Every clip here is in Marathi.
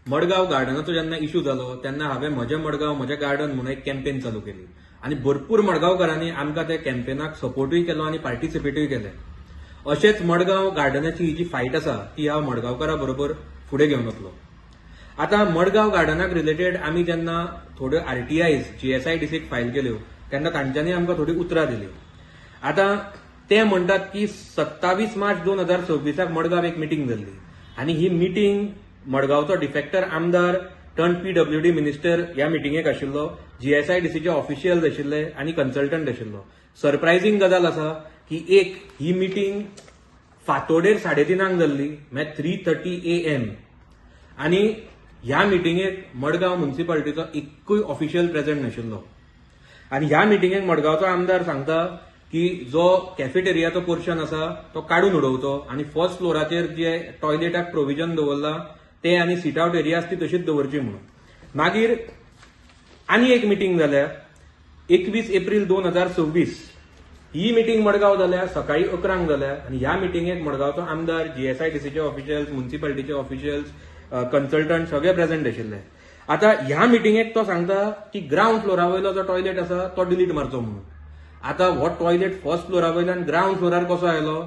मडगाव गार्डनाचो जेन्ना इश्यू जालो तेन्ना हांवें म्हजें मडगाव म्हजें गार्डन म्हणून एक कॅम्पेन चालू केली आनी भरपूर मडगावकारांनी आमकां त्या कॅम्पेनाक सपोर्टूय केलो आनी पार्टिसिपेटूय केलें. अशेंच मडगाव गार्डनाची ही जी फायट आसा ती हांव मडगावकारां बरोबर फुडें घेवन वतलो. आतां मडगाव गार्डनाक रिलेटेड आमी जेन्ना थोड्यो आरटीआयज GSIDCक फायल केल्यो तेन्ना तांच्यांनी आमकां थोडी उतरां दिली. आतां ते म्हणटात की 27 मार्च 2026 मडगाव एक मिटींग जाल्ली आनी ही मिटींग मडगावचो डिफेक्टर आमदार टर्न PWD मिनिस्टर ह्या मिटींगेक आशिल्लो, GSIDCचे ऑफिशियल्स आशिल्ले आनी कन्सल्टंट आशिल्लो. सरप्रायझींग गजाल आसा की ही मिटींग फांतोडेर 3:30 जाल्ली, म्हळ्यार 3:30 AM आनी ह्या मिटींगेक मडगाव म्युनिसिपालिटीचो एकूय ऑफिशियल प्रेझेंट नाशिल्लो. आनी ह्या मिटींगेक मडगावचो आमदार सांगता की जो कॅफेटेरियाचो पोर्शन आसा तो काडून उडोवचो आनी फर्स्ट फ्लोराचेर जे टॉयलेटाक प्रोविजन दवरला ते आनी सीट आउट एरिया ती तशीच दवरची म्हणून. मागीर आनी एक मिटींग जाल्या 21 एप्रील 2026 ही मिटींग मडगाव जाल्या सकाळी 11 जाल्या आनी ह्या मिटींगेक मडगावचो आमदार GSIDCचे ऑफिशियल्स, म्युनिसिपालिटीचे ऑफिशियल्स, कन्सल्टंट सगळे प्रेझेंट आशिल्ले. आतां ह्या मिटींगेक तो सांगता की ग्राउंड फ्लोरा वयलो जो टॉयलेट आसा तो डिलीट मारचो म्हणून. आतां हो टॉयलेट फर्स्ट फ्लोरा वयल्यान ग्राउंड फ्लोरार कसो आयलो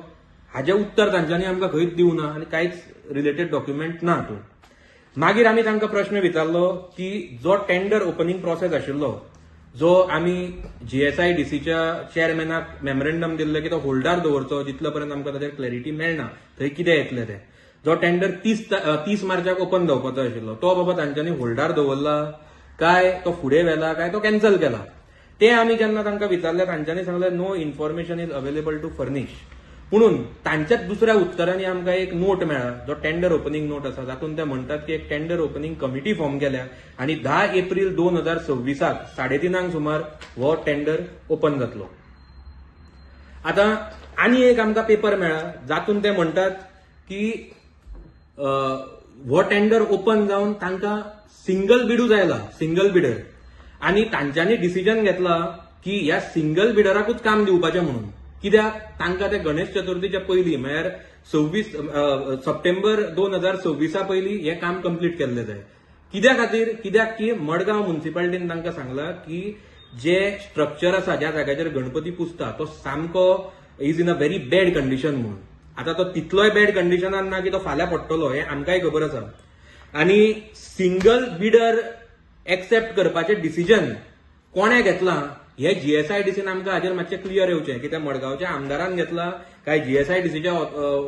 हाजें उत्तर तांच्यांनी आमकां खंयच दिवना आनी कांयच रिलेटेड डॉक्युमेंट ना हातूंत. मागीर आमी तांकां प्रश्न विचारलो की जो टेंडर ओपनिंग प्रोसेस आशिल्लो, जो आमी GSIDCच्या चेअरमॅनाक मेमोरेंडम दिल्ले की तो होल्डार दवरचो जितले पर्यंत आमकां ताचेर क्लॅरिटी मेळना थंय कितें येतलें तें. जो टेंडर 30 मार्चाक ओपन जावपाचो आशिल्लो तो बाबा तांच्यांनी होल्डार दवरला काय तो फुडें व्हेला काय तो कॅन्सल केला. ते आमी जेन्ना तांकां विचारलें तांच्यांनी सांगलें no information is available to furnish. पुणून तांच्याच दुसऱ्या उत्तरांनी आमकां एक नोट मेळ्ळा जो टेंडर ओपनिंग नोट आसा तातूंत ते म्हणटात की एक टेंडर ओपनिंग कमिटी फॉर्म केल्या आनी 10 एप्रील 2026 3:30 सुमार हो टेंडर ओपन जातलो. आतां आनी एक आमकां पेपर मेळ्ळा जातूंत ते म्हणटात की हो टेंडर ओपन जावन तांकां सिंगल बिडूच आयला, सिंगल बिडर, आनी तांच्यांनी डिसिजन घेतला की ह्या सिंगल बिडराकूच काम दिवपाचें म्हणून. कित्याक तांकां ते गणेश चतुर्थीच्या पयलीं म्हळ्यार 26 सप्टेंबर 2026 पयलीं हें काम कंप्लीट केल्लें जाय. कित्या खातीर? कित्याक की मडगाव म्युनिसिपालिटीन तांकां सांगलां की जे स्ट्रक्चर आसा ज्या जाग्याचेर गणपती पुजता तो सामको is in a very bad condition म्हणून. आतां तो तितलोय बॅड कंडिशनान ना की तो फाल्यां पडटलो हें आमकांय खबर आसा. आनी सिंगल बिडर एक्सेप्ट करपाचें डिसिजन कोणें घेतलां हे GSIDCन आमकां हाजेर मातशें क्लियर येवचें की त्या मडगावच्या आमदारान घेतला काय GSIDCच्या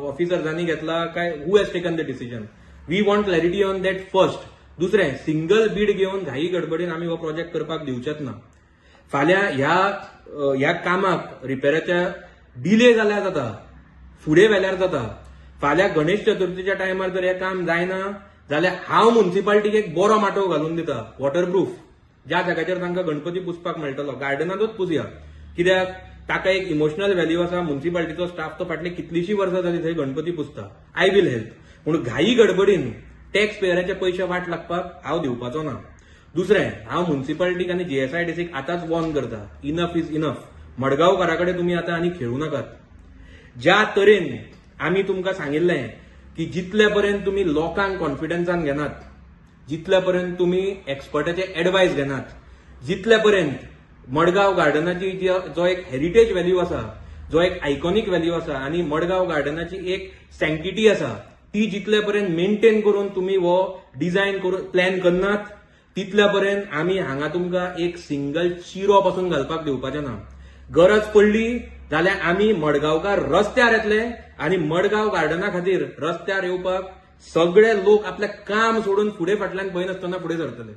ऑफिसर्सांनी घेतला काय who has taken the decision. We want clarity on that first. दुसरें, सिंगल बीड घेवन घाई गडबडीन आमी हो प्रोजेक्ट करपाक दिवचेच ना. फाल्यां ह्या कामाक रिपेराच्या डिले जाल्यार जाता, फुडें व्हेल्यार जाता. फाल्यां गणेश चतुर्थीच्या टायमार जर हें काम जायना जाल्यार हांव म्युनिसिपालिटीक एक बरो माटोव घालून दिता वॉटरप्रूफ, ज्या जाग्याचेर तांकां गणपती पुजपाक मेळटलो. गार्डनातूच पुजया कित्याक ताका एक इमोशनल व्हॅल्यू आसा. म्युनिसिपालिटीचो स्टाफ तो फाटली कितलीशीं वर्सां जाली थंय गणपती पुजता. I will help. पूण घाई गडबडीन टॅक्स पेयराचे पयशे वाट लागपाक हांव दिवपाचो ना. दुसरें, हांव म्युनिसिपालिटीक आनी GSIDCक आतांच वॉर्न करता, इनफ इज इनफ. मडगावकारा कडेन तुमी आतां आनी खेळूं नाकात. ज्या तरेन आमी तुमकां सांगिल्लें की जितले पर्यंत तुमी लोकांक कॉन्फिडन्सान घेनात, जितले पर्यंत तुमी एक्सपर्टाचे एडवायस घेनात, जितले पर्यंत मडगाव गार्डनाची जो एक हेरिटेज व्हॅल्यू आसा, जो एक आयकॉनिक व्हॅल्यू आसा आनी मडगाव गार्डनाची एक सँक्टिटी आसा ती जितले पर्यंत मेंटेन करून तुमी हो डिझायन करून प्लॅन करनात तितले पर्यंत आमी हांगा तुमकां एक सिंगल चिरो पासून घालपाक दिवपाचे ना. गरज पडली जाल्यार आमी मडगावकार रस्त्यार येतले आनी मडगाव गार्डना खातीर रस्त्यार येवपाक सगळे लोक आपलें काम सोडून फुडें फाटल्यान पळयनासतना फुडें सरतले.